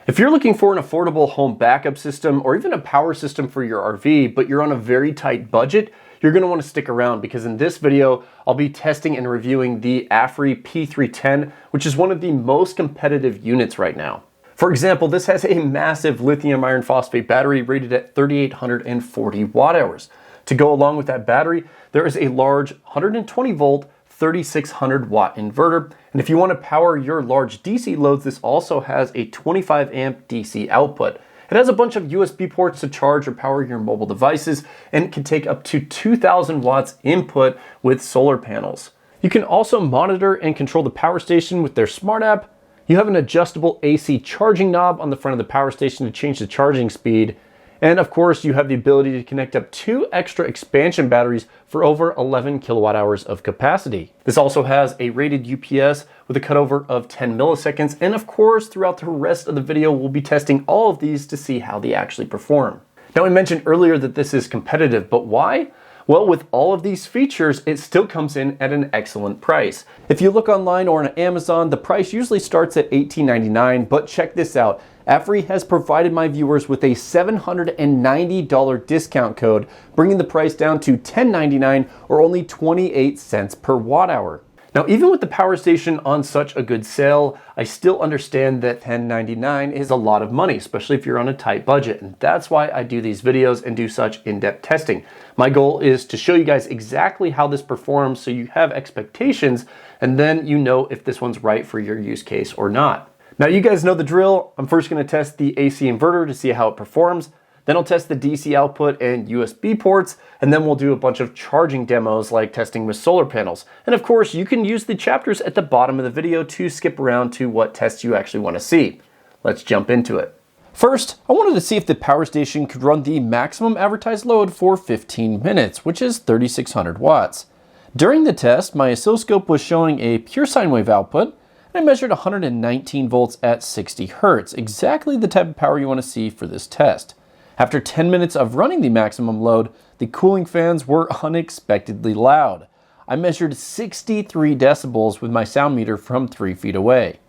If you're looking for an affordable home backup system or even a power system for your RV, but you're on a very tight budget, you're going to want to stick around because in this video, I'll be testing and reviewing the AFERY P310, which is one of the most competitive units right now. For example, this has a massive lithium iron phosphate battery rated at 3,840 watt hours. To go along with that battery, there is a large 120 volt 3600 watt inverter. And if you want to power your large DC loads, this also has a 25 amp DC output. It has a bunch of USB ports to charge or power your mobile devices, and it can take up to 2000 watts input with solar panels. You can also monitor and control the power station with their smart app. You have an adjustable AC charging knob on the front of the power station to change the charging speed. And of course, you have the ability to connect up 2 extra expansion batteries for over 11 kilowatt hours of capacity. This also has a rated UPS with a cutover of 10 milliseconds. And of course, throughout the rest of the video, we'll be testing all of these to see how they actually perform. Now, I mentioned earlier that this is competitive, but why? Well, with all of these features, it still comes in at an excellent price. If you look online or on Amazon, the price usually starts at $18.99, but check this out. AFERY has provided my viewers with a $790 discount code, bringing the price down to $10.99 or only 28 cents per watt hour. Now, even with the power station on such a good sale, I still understand that $10.99 is a lot of money, especially if you're on a tight budget. And that's why I do these videos and do such in-depth testing. My goal is to show you guys exactly how this performs so you have expectations and then you know if this one's right for your use case or not. Now, you guys know the drill. I'm first going to test the AC inverter to see how it performs. Then I'll test the DC output and USB ports, and then we'll do a bunch of charging demos like testing with solar panels. And of course, you can use the chapters at the bottom of the video to skip around to what tests you actually want to see. Let's jump into it. First, I wanted to see if the power station could run the maximum advertised load for 15 minutes, which is 3,600 watts. During the test, my oscilloscope was showing a pure sine wave output, and I measured 119 volts at 60 hertz, exactly the type of power you want to see for this test. After 10 minutes of running the maximum load, the cooling fans were unexpectedly loud. I measured 63 decibels with my sound meter from 3 feet away.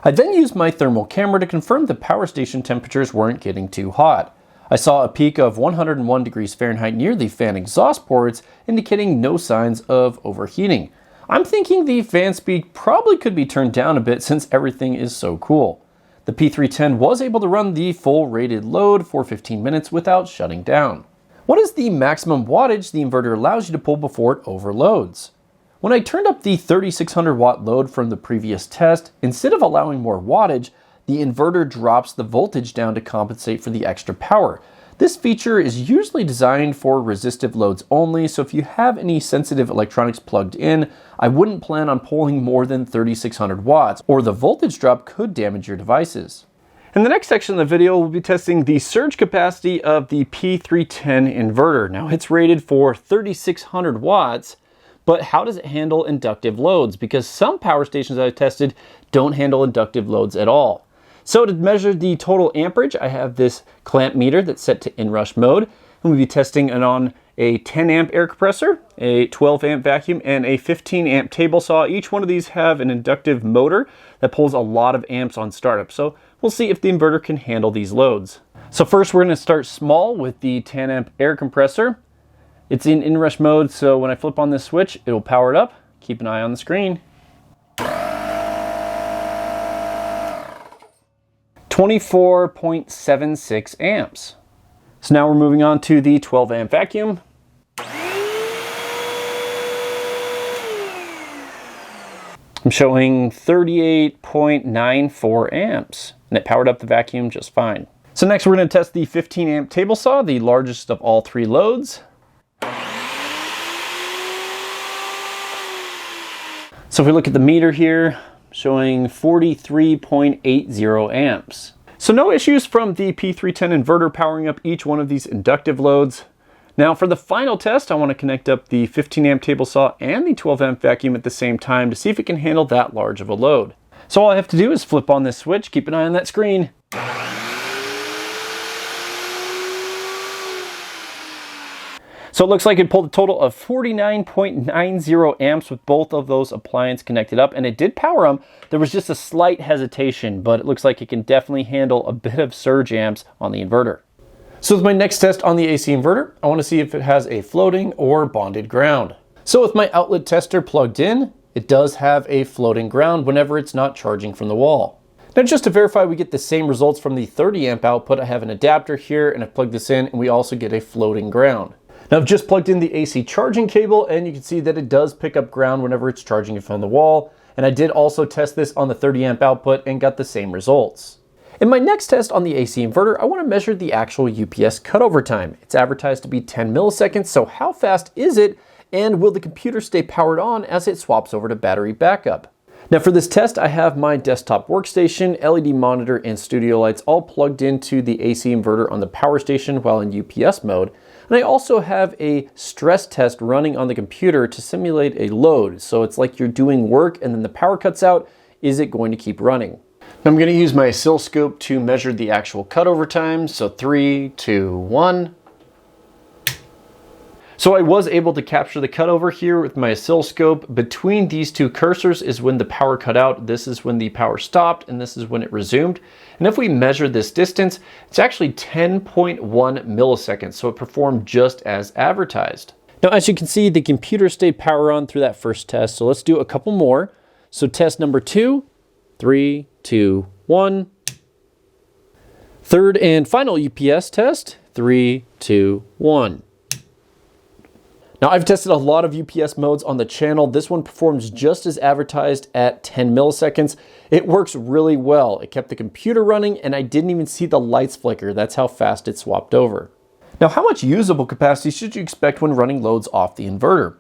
I then used my thermal camera to confirm the power station temperatures weren't getting too hot. I saw a peak of 101 degrees Fahrenheit near the fan exhaust ports, indicating no signs of overheating. I'm thinking the fan speed probably could be turned down a bit since everything is so cool. The P310 was able to run the full rated load for 15 minutes without shutting down. What is the maximum wattage the inverter allows you to pull before it overloads? When I turned up the 3,600 watt load from the previous test, instead of allowing more wattage, the inverter drops the voltage down to compensate for the extra power. This feature is usually designed for resistive loads only, so if you have any sensitive electronics plugged in, I wouldn't plan on pulling more than 3,600 watts, or the voltage drop could damage your devices. In the next section of the video, we'll be testing the surge capacity of the P310 inverter. Now, it's rated for 3,600 watts, but how does it handle inductive loads? Because some power stations I've tested don't handle inductive loads at all. So to measure the total amperage, I have this clamp meter that's set to inrush mode, and we'll be testing it on a 10 amp air compressor, a 12 amp vacuum, and a 15 amp table saw. Each one of these have an inductive motor that pulls a lot of amps on startup. So we'll see if the inverter can handle these loads. So first we're going to start small with the 10 amp air compressor. It's in inrush mode, so when I flip on this switch, it'll power it up. Keep an eye on the screen. 24.76 amps. So now we're moving on to the 12 amp vacuum. I'm showing 38.94 amps, and it powered up the vacuum just fine. So next we're going to test the 15 amp table saw, the largest of all 3 loads. So if we look at the meter here, showing 43.80 amps. So no issues from the P310 inverter powering up each one of these inductive loads. Now for the final test, I want to connect up the 15 amp table saw and the 12 amp vacuum at the same time to see if it can handle that large of a load. So all I have to do is flip on this switch, keep an eye on that screen. So So it looks like it pulled a total of 49.90 amps with both of those appliances connected up, and it did power them. There was just a slight hesitation, but it looks like it can definitely handle a bit of surge amps on the inverter. So with my next test on the AC inverter, I want to see if it has a floating or bonded ground. So with my outlet tester plugged in, it does have a floating ground whenever it's not charging from the wall. Now just to verify we get the same results from the 30 amp output, I have an adapter here and I plug this in and we also get a floating ground. Now I've just plugged in the AC charging cable and you can see that it does pick up ground whenever it's charging it from the wall. And I did also test this on the 30 amp output and got the same results. In my next test on the AC inverter, I want to measure the actual UPS cutover time. It's advertised to be 10 milliseconds, so how fast is it? And will the computer stay powered on as it swaps over to battery backup? Now for this test, I have my desktop workstation, LED monitor, and studio lights all plugged into the AC inverter on the power station while in UPS mode. And I also have a stress test running on the computer to simulate a load. So it's like you're doing work and then the power cuts out. Is it going to keep running? Now I'm going to use my oscilloscope to measure the actual cutover time. So 3, 2, 1. So I was able to capture the cutover here with my oscilloscope. Between these two cursors is when the power cut out. This is when the power stopped, and this is when it resumed. And if we measure this distance, it's actually 10.1 milliseconds. So it performed just as advertised. Now, as you can see, the computer stayed power on through that first test. So let's do a couple more. So test number 2, 3, 2, 1. Third and final UPS test, 3, 2, 1. Now I've tested a lot of UPS modes on the channel. This one performs just as advertised at 10 milliseconds. It works really well. It kept the computer running and I didn't even see the lights flicker. That's how fast it swapped over. Now how much usable capacity should you expect when running loads off the inverter?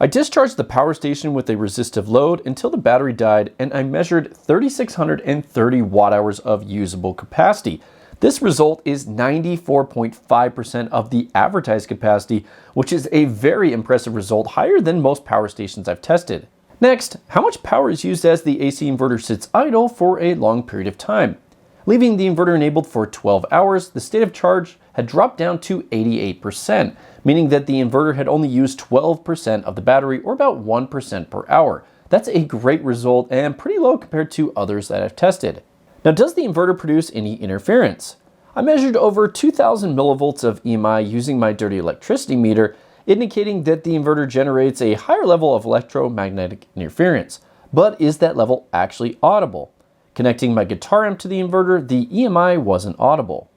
I discharged the power station with a resistive load until the battery died and I measured 3,630 watt hours of usable capacity. This result is 94.5% of the advertised capacity, which is a very impressive result, higher than most power stations I've tested. Next, how much power is used as the AC inverter sits idle for a long period of time? Leaving the inverter enabled for 12 hours, the state of charge had dropped down to 88%, meaning that the inverter had only used 12% of the battery, or about 1% per hour. That's a great result and pretty low compared to others that I've tested. Now, does the inverter produce any interference? I measured over 2,000 millivolts of EMI using my dirty electricity meter, indicating that the inverter generates a higher level of electromagnetic interference. But is that level actually audible? Connecting my guitar amp to the inverter, the EMI wasn't audible.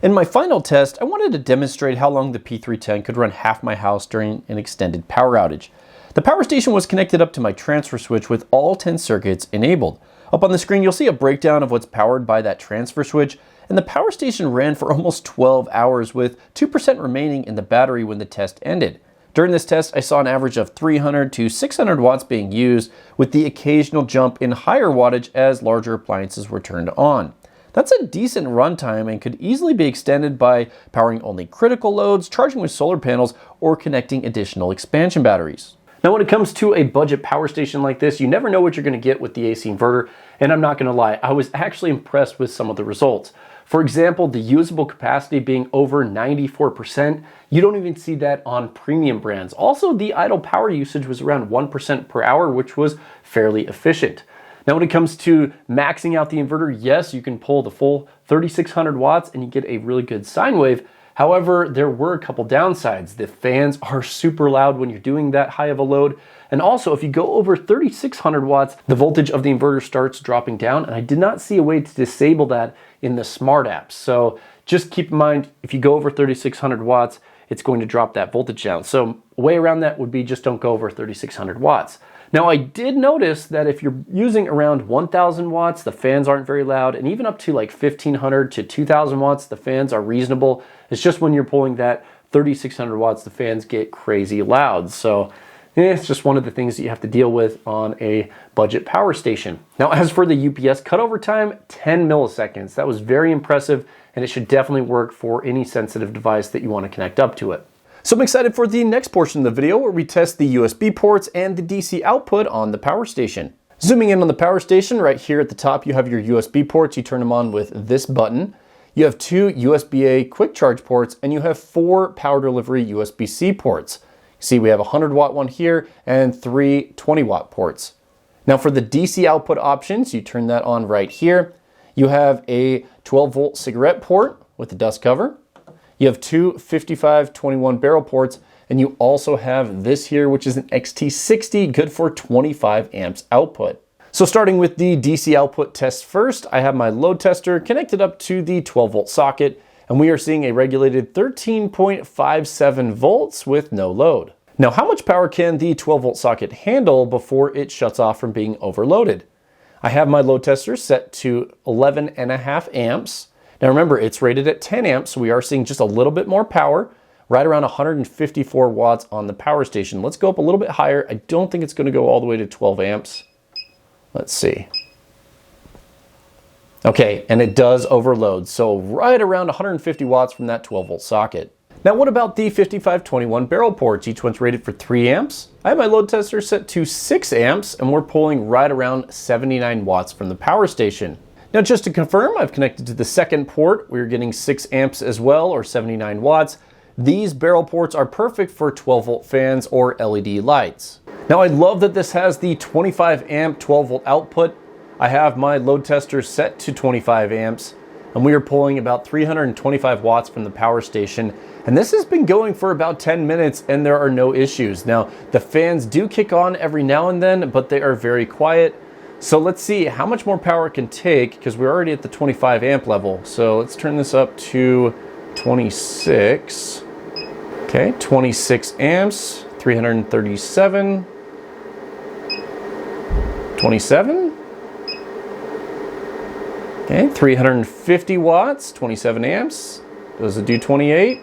In my final test, I wanted to demonstrate how long the P310 could run half my house during an extended power outage. The power station was connected up to my transfer switch with all 10 circuits enabled. Up on the screen, you'll see a breakdown of what's powered by that transfer switch, and the power station ran for almost 12 hours with 2% remaining in the battery when the test ended. During this test, I saw an average of 300 to 600 watts being used, with the occasional jump in higher wattage as larger appliances were turned on. That's a decent runtime and could easily be extended by powering only critical loads, charging with solar panels, or connecting additional expansion batteries. Now when it comes to a budget power station like this, you never know what you're going to get with the AC inverter, and I'm not going to lie, I was actually impressed with some of the results. For example, the usable capacity being over 94%, you don't even see that on premium brands. Also, the idle power usage was around 1% per hour, which was fairly efficient. Now when it comes to maxing out the inverter, yes, you can pull the full 3,600 watts and you get a really good sine wave. However, there were a couple downsides. The fans are super loud when you're doing that high of a load. And also, if you go over 3,600 watts, the voltage of the inverter starts dropping down. And I did not see a way to disable that in the smart apps. So just keep in mind, if you go over 3,600 watts, it's going to drop that voltage down. So a way around that would be just don't go over 3,600 watts. Now I did notice that if you're using around 1,000 watts, the fans aren't very loud, and even up to like 1,500 to 2,000 watts, the fans are reasonable. It's just when you're pulling that 3,600 watts, the fans get crazy loud. So it's just one of the things that you have to deal with on a budget power station. Now as for the UPS cutover time, 10 milliseconds. That was very impressive, and it should definitely work for any sensitive device that you want to connect up to it. So I'm excited for the next portion of the video where we test the USB ports and the DC output on the power station. Zooming in on the power station, right here at the top you have your USB ports. You turn them on with this button. You have 2 USB-A quick charge ports, and you have 4 power delivery USB-C ports. See, we have a 100-watt one here and 3 20-watt ports. Now for the DC output options, you turn that on right here. You have a 12-volt cigarette port with a dust cover. You have 2 55-21 barrel ports, and you also have this here, which is an XT60, good for 25 amps output. So starting with the DC output test first, I have my load tester connected up to the 12-volt socket, and we are seeing a regulated 13.57 volts with no load. Now, how much power can the 12-volt socket handle before it shuts off from being overloaded? I have my load tester set to 11.5 amps. Now remember, it's rated at 10 amps, so we are seeing just a little bit more power, right around 154 watts on the power station. Let's go up a little bit higher. I don't think it's going to go all the way to 12 amps. Let's see. Okay, and it does overload, so right around 150 watts from that 12-volt socket. Now what about the 55-21 barrel ports? Each one's rated for 3 amps. I have my load tester set to 6 amps, and we're pulling right around 79 watts from the power station. Now just to confirm, I've connected to the second port. We're getting 6 amps as well, or 79 watts. These barrel ports are perfect for 12-volt fans or LED lights. Now I love that this has the 25 amp 12-volt output. I have my load tester set to 25 amps, and we are pulling about 325 watts from the power station. And this has been going for about 10 minutes and there are no issues. Now the fans do kick on every now and then, but they are very quiet. So let's see how much more power it can take, because we're already at the 25 amp level. So let's turn this up to 26. Okay, 26 amps, 337, 27. Okay, 350 watts, 27 amps. Does it do 28?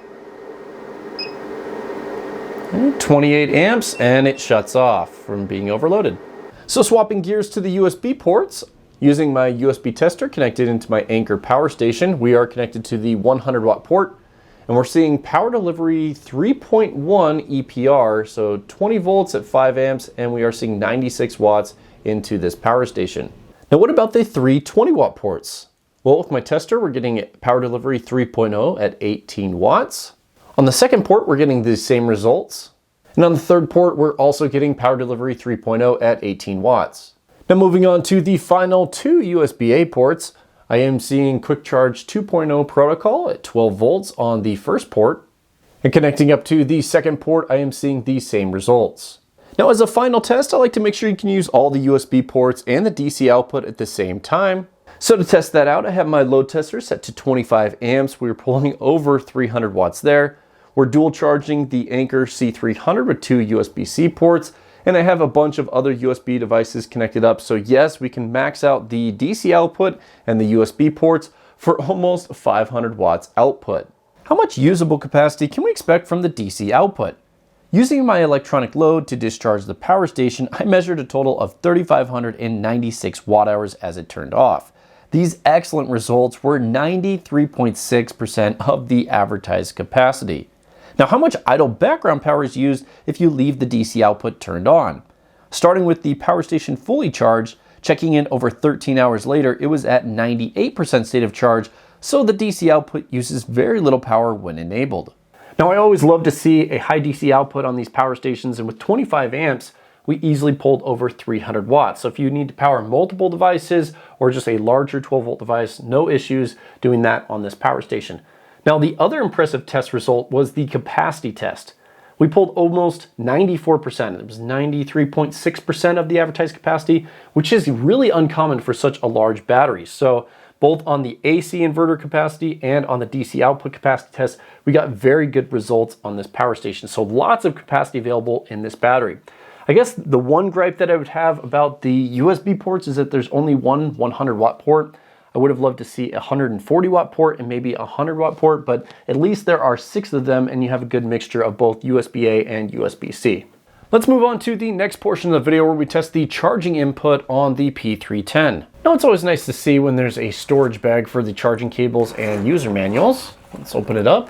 Okay, 28 amps, and it shuts off from being overloaded. So swapping gears to the USB ports, using my USB tester connected into my Anker power station, we are connected to the 100-watt port. And we're seeing power delivery 3.1 EPR, so 20 volts at 5 amps, and we are seeing 96 watts into this power station. Now what about the 3 20-watt ports? Well, with my tester, we're getting power delivery 3.0 at 18 watts. On the second port, we're getting the same results. And on the third port, we're also getting power delivery 3.0 at 18 watts. Now moving on to the final 2 USB-A ports, I am seeing Quick Charge 2.0 protocol at 12 volts on the first port. And connecting up to the second port, I am seeing the same results. Now as a final test, I like to make sure you can use all the USB ports and the DC output at the same time. So to test that out, I have my load tester set to 25 amps. We're pulling over 300 watts there. We're dual charging the Anker C300 with 2 USB-C ports. And I have a bunch of other USB devices connected up. So yes, we can max out the DC output and the USB ports for almost 500 watts output. How much usable capacity can we expect from the DC output? Using my electronic load to discharge the power station, I measured a total of 3,596 watt hours as it turned off. These excellent results were 93.6% of the advertised capacity. Now, how much idle background power is used if you leave the DC output turned on? Starting with the power station fully charged, checking in over 13 hours later, it was at 98% state of charge, so the DC output uses very little power when enabled. Now, I always love to see a high DC output on these power stations, and with 25 amps, we easily pulled over 300 watts. So if you need to power multiple devices or just a larger 12-volt device, no issues doing that on this power station. Now, the other impressive test result was the capacity test. We pulled almost 94%. It was 93.6% of the advertised capacity, which is really uncommon for such a large battery. So both on the AC inverter capacity and on the DC output capacity test, we got very good results on this power station. So lots of capacity available in this battery. I guess the one gripe that I would have about the USB ports is that there's only one 100-watt port. I would have loved to see a 140-watt port and maybe a 100-watt port, but at least there are 6 of them and you have a good mixture of both USB-A and USB-C. Let's move on to the next portion of the video where we test the charging input on the P310. Now, it's always nice to see when there's a storage bag for the charging cables and user manuals. Let's open it up.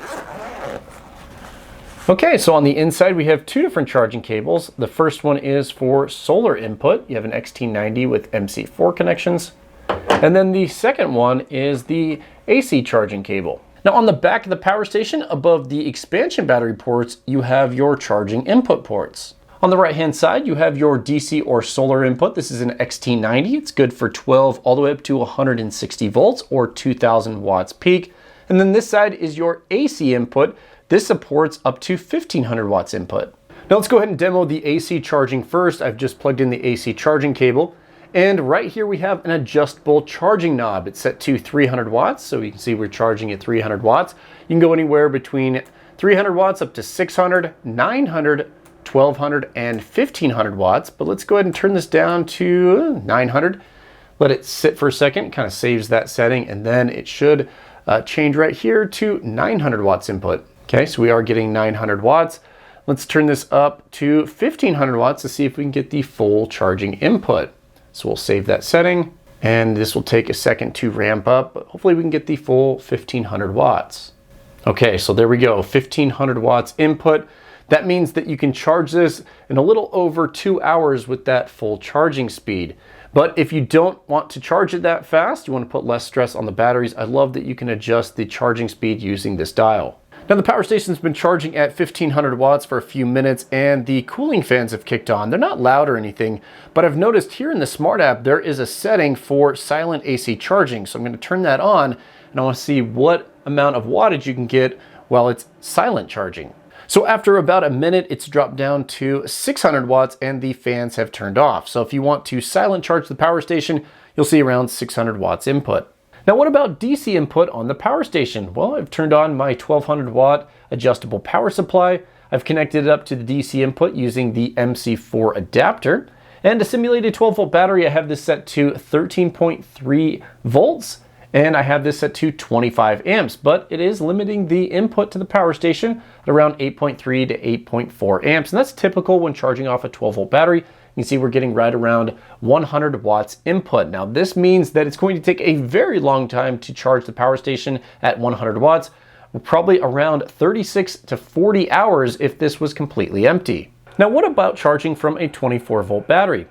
Okay, so on the inside we have two different charging cables. The first one is for solar input. You have an XT90 with MC4 connections. And then the second one is the AC charging cable. Now on the back of the power station, above the expansion battery ports, you have your charging input ports. On the right hand side, you have your DC or solar input. This is an XT90. It's good for 12 all the way up to 160 volts or 2000 watts peak. And then this side is your AC input. This supports up to 1500 watts input. Now let's go ahead and demo the AC charging first. I've just plugged in the AC charging cable. And right here we have an adjustable charging knob. It's set to 300 watts. So you can see we're charging at 300 watts. You can go anywhere between 300 watts up to 600, 900, 1200 and 1500 watts, but let's go ahead and turn this down to 900. Let it sit for a second, kind of saves that setting, and then it should change right here to 900 watts input. Okay, so we are getting 900 watts. Let's turn this up to 1500 watts to see if we can get the full charging input. So we'll save that setting, and this will take a second to ramp up, but hopefully we can get the full 1500 watts. Okay, so there we go, 1500 watts input. That means that you can charge this in a little over 2 hours with that full charging speed. But if you don't want to charge it that fast, you want to put less stress on the batteries, I love that you can adjust the charging speed using this dial. Now the power station's been charging at 1500 watts for a few minutes and the cooling fans have kicked on. They're not loud or anything, but I've noticed here in the Smart app there is a setting for silent AC charging. So I'm going to turn that on and I want to see what amount of wattage you can get while it's silent charging. So after about a minute, it's dropped down to 600 watts and the fans have turned off. So if you want to silent charge the power station, you'll see around 600 watts input. Now what about DC input on the power station? Well, I've turned on my 1200 watt adjustable power supply. I've connected it up to the DC input using the MC4 adapter. And to simulate a 12 volt battery, I have this set to 13.3 volts. And I have this set to 25 amps, but it is limiting the input to the power station at around 8.3 to 8.4 amps. And that's typical when charging off a 12 volt battery. You can see we're getting right around 100 watts input. Now this means that it's going to take a very long time to charge the power station at 100 watts, probably around 36 to 40 hours if this was completely empty. Now what about charging from a 24 volt battery?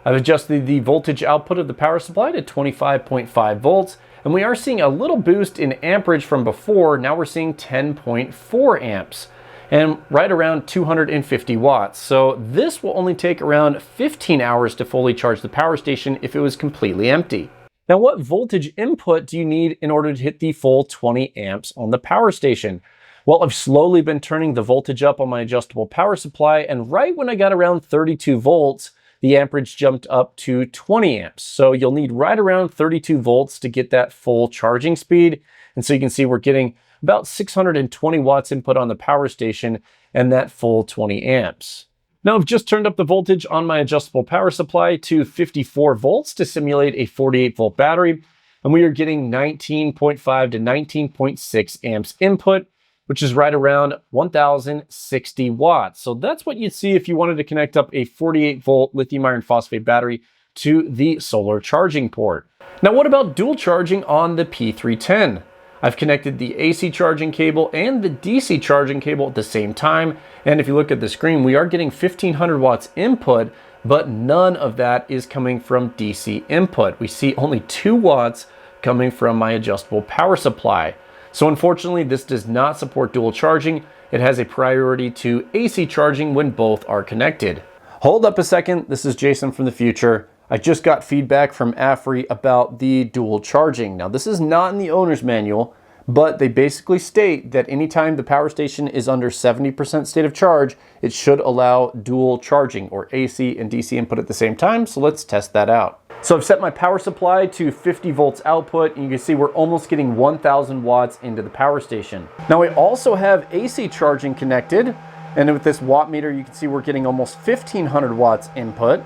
I've adjusted the voltage output of the power supply to 25.5 volts. And we are seeing a little boost in amperage from before. Now we're seeing 10.4 amps and right around 250 watts. So this will only take around 15 hours to fully charge the power station if it was completely empty. Now what voltage input do you need in order to hit the full 20 amps on the power station? Well, I've slowly been turning the voltage up on my adjustable power supply, and right when I got around 32 volts, the amperage jumped up to 20 amps. So you'll need right around 32 volts to get that full charging speed. And so you can see we're getting about 620 watts input on the power station and that full 20 amps. Now I've just turned up the voltage on my adjustable power supply to 54 volts to simulate a 48 volt battery. And we are getting 19.5 to 19.6 amps input, which is right around 1060 watts. So that's what you'd see if you wanted to connect up a 48 volt lithium iron phosphate battery to the solar charging port. Now what about dual charging on the P310? I've connected the AC charging cable and the DC charging cable at the same time. And if you look at the screen, we are getting 1500 watts input, but none of that is coming from DC input. We see only 2 watts coming from my adjustable power supply. So unfortunately, this does not support dual charging. It has a priority to AC charging when both are connected. Hold up a second, this is Jason from the future. I just got feedback from AFERY about the dual charging. Now this is not in the owner's manual, but they basically state that anytime the power station is under 70% state of charge, it should allow dual charging or AC and DC input at the same time. So let's test that out. So I've set my power supply to 50 volts output, and you can see we're almost getting 1000 watts into the power station. Now we also have AC charging connected, and with this watt meter, you can see we're getting almost 1500 watts input.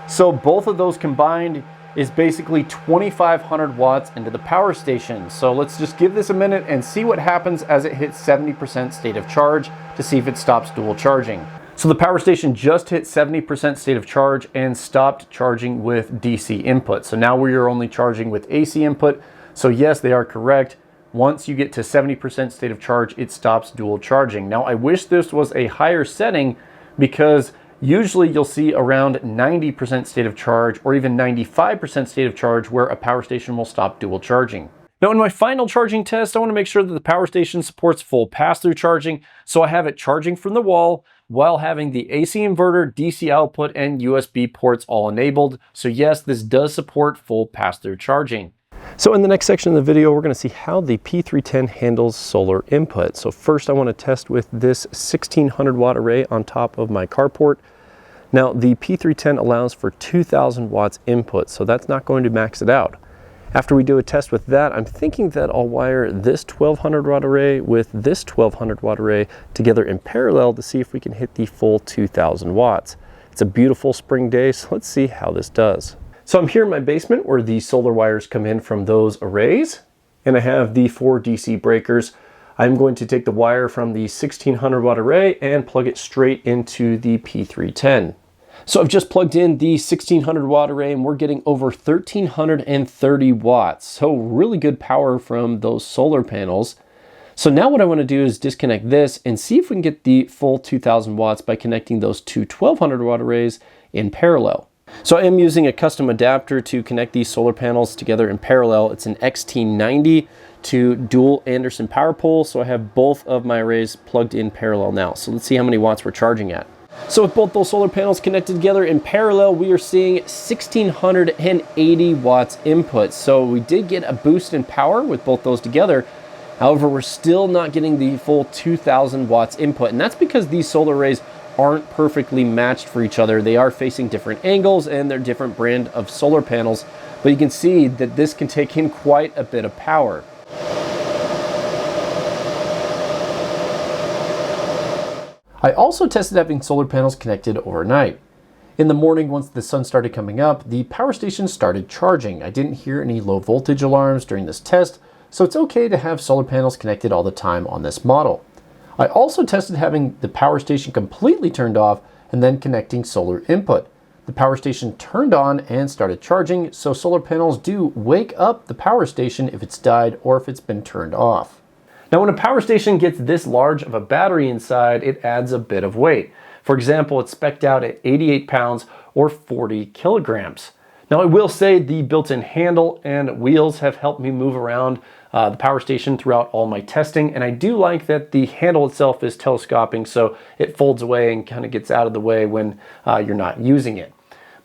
So both of those combined is basically 2500 watts into the power station. So let's just give this a minute and see what happens as it hits 70% state of charge to see if it stops dual charging. So the power station just hit 70% state of charge and stopped charging with DC input. So now we are only charging with AC input. So yes, they are correct. once you get to 70% state of charge, it stops dual charging. Now, I wish this was a higher setting because usually you'll see around 90% state of charge or even 95% state of charge where a power station will stop dual charging. Now, in my final charging test, I want to make sure that the power station supports full pass-through charging, so I have it charging from the wall while having the AC inverter, DC output, and USB ports all enabled. So yes, this does support full pass-through charging. So in the next section of the video, we're going to see how the P310 handles solar input. So first I want to test with this 1600 watt array on top of my carport. Now the P310 allows for 2000 watts input, so that's not going to max it out. After we do a test with that, I'm thinking that I'll wire this 1200 watt array with this 1200 watt array together in parallel to see if we can hit the full 2000 watts. It's a beautiful spring day, so let's see how this does. So I'm here in my basement where the solar wires come in from those arrays, and I have the 4 DC breakers. I'm going to take the wire from the 1600 watt array and plug it straight into the P310. So I've just plugged in the 1600 watt array and we're getting over 1330 watts. So really good power from those solar panels. So now what I want to do is disconnect this and see if we can get the full 2000 watts by connecting those two 1200 watt arrays in parallel. So I am using a custom adapter to connect these solar panels together in parallel. It's an XT90 to dual Anderson power pole. So I have both of my arrays plugged in parallel now. So let's see how many watts we're charging at. So with both those solar panels connected together in parallel, we are seeing 1680 watts input. So we did get a boost in power with both those together. However, we're still not getting the full 2000 watts input. And that's because these solar arrays aren't perfectly matched for each other. They are facing different angles and they're different brand of solar panels. But you can see that this can take in quite a bit of power. I also tested having solar panels connected overnight. In the morning, once the sun started coming up, the power station started charging. I didn't hear any low voltage alarms during this test, so it's okay to have solar panels connected all the time on this model. I also tested having the power station completely turned off and then connecting solar input. The power station turned on and started charging, so solar panels do wake up the power station if it's died or if it's been turned off. Now, when a power station gets this large of a battery inside, it adds a bit of weight. For example, it's spec'd out at 88 pounds or 40 kilograms. Now, I will say the built-in handle and wheels have helped me move around the power station throughout all my testing, and I do like that the handle itself is telescoping, so it folds away and kind of gets out of the way when you're not using it.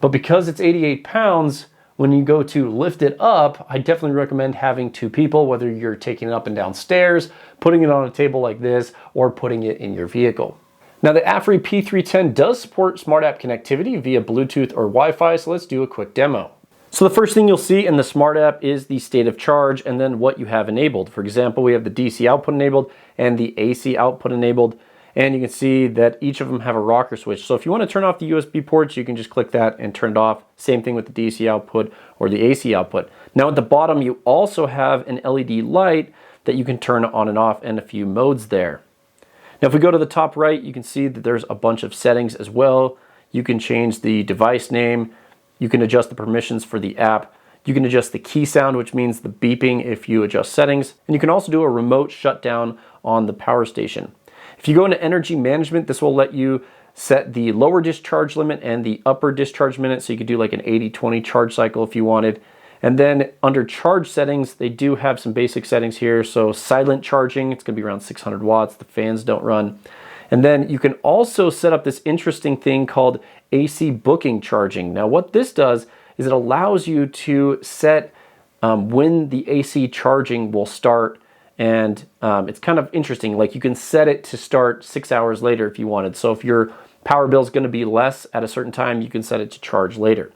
But because it's 88 pounds, when you go to lift it up, I definitely recommend having 2 people, whether you're taking it up and down stairs, putting it on a table like this, or putting it in your vehicle. Now, the AFERY P310 does support smart app connectivity via Bluetooth or Wi-Fi, so let's do a quick demo. So the first thing you'll see in the smart app is the state of charge and then what you have enabled. For example, we have the DC output enabled and the AC output enabled. And you can see that each of them have a rocker switch. So if you want to turn off the USB ports, you can just click that and turn it off. Same thing with the DC output or the AC output. Now at the bottom, you also have an LED light that you can turn on and off and a few modes there. Now if we go to the top right, you can see that there's a bunch of settings as well. You can change the device name. You can adjust the permissions for the app. You can adjust the key sound, which means the beeping if you adjust settings. And you can also do a remote shutdown on the power station. If you go into energy management, this will let you set the lower discharge limit and the upper discharge minute. So you could do like an 80-20 charge cycle if you wanted. And then under charge settings, they do have some basic settings here. So silent charging, it's gonna be around 600 watts. The fans don't run. And then you can also set up this interesting thing called AC booking charging. Now what this does is it allows you to set when the AC charging will start. And it's kind of interesting, like you can set it to start 6 hours later if you wanted. So if your power bill is going to be less at a certain time, you can set it to charge later.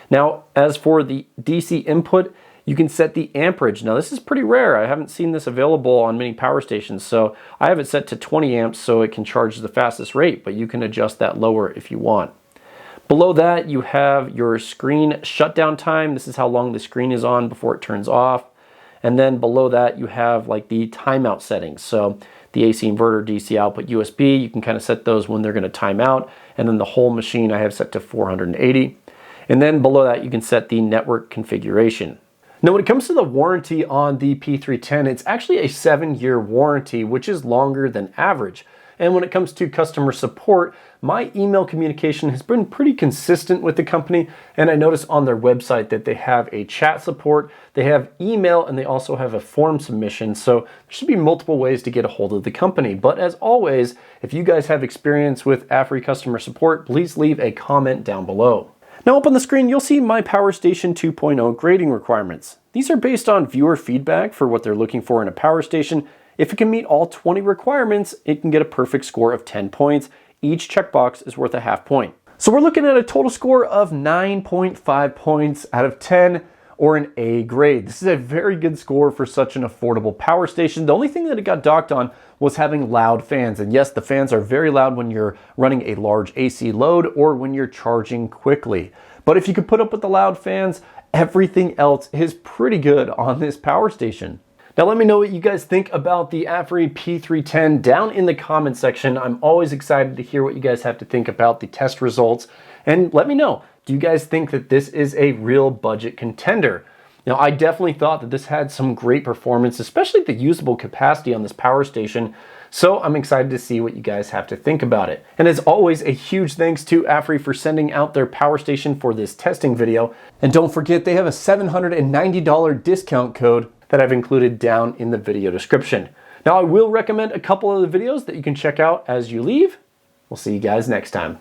Now, as for the DC input, you can set the amperage. Now this is pretty rare. I haven't seen this available on many power stations. So I have it set to 20 amps so it can charge the fastest rate, but you can adjust that lower if you want. Below that, you have your screen shutdown time. This is how long the screen is on before it turns off. And then below that, you have like the timeout settings. So the AC inverter, DC output, USB, you can kind of set those when they're going to time out. And then the whole machine I have set to 480. And then below that, you can set the network configuration. Now, when it comes to the warranty on the P310, it's actually a 7-year warranty, which is longer than average. And when it comes to customer support, my email communication has been pretty consistent with the company. And I noticed on their website that they have a chat support, they have email, and they also have a form submission. So there should be multiple ways to get a hold of the company. But as always, if you guys have experience with AFERY customer support, please leave a comment down below. Now up on the screen, you'll see my Power Station 2.0 grading requirements. These are based on viewer feedback for what they're looking for in a power station. If it can meet all 20 requirements, it can get a perfect score of 10 points. Each checkbox is worth a half point. So we're looking at a total score of 9.5 points out of 10, or an A grade. This is a very good score for such an affordable power station. The only thing that it got docked on was having loud fans. And yes, the fans are very loud when you're running a large AC load or when you're charging quickly. But if you could put up with the loud fans, everything else is pretty good on this power station. Now let me know what you guys think about the AFERY P310 down in the comment section. I'm always excited to hear what you guys have to think about the test results. And let me know, do you guys think that this is a real budget contender? Now, I definitely thought that this had some great performance, especially the usable capacity on this power station. So I'm excited to see what you guys have to think about it. And as always, a huge thanks to AFERY for sending out their power station for this testing video. And don't forget, they have a $790 discount code that I've included down in the video description. Now, I will recommend a couple of the videos that you can check out as you leave. We'll see you guys next time.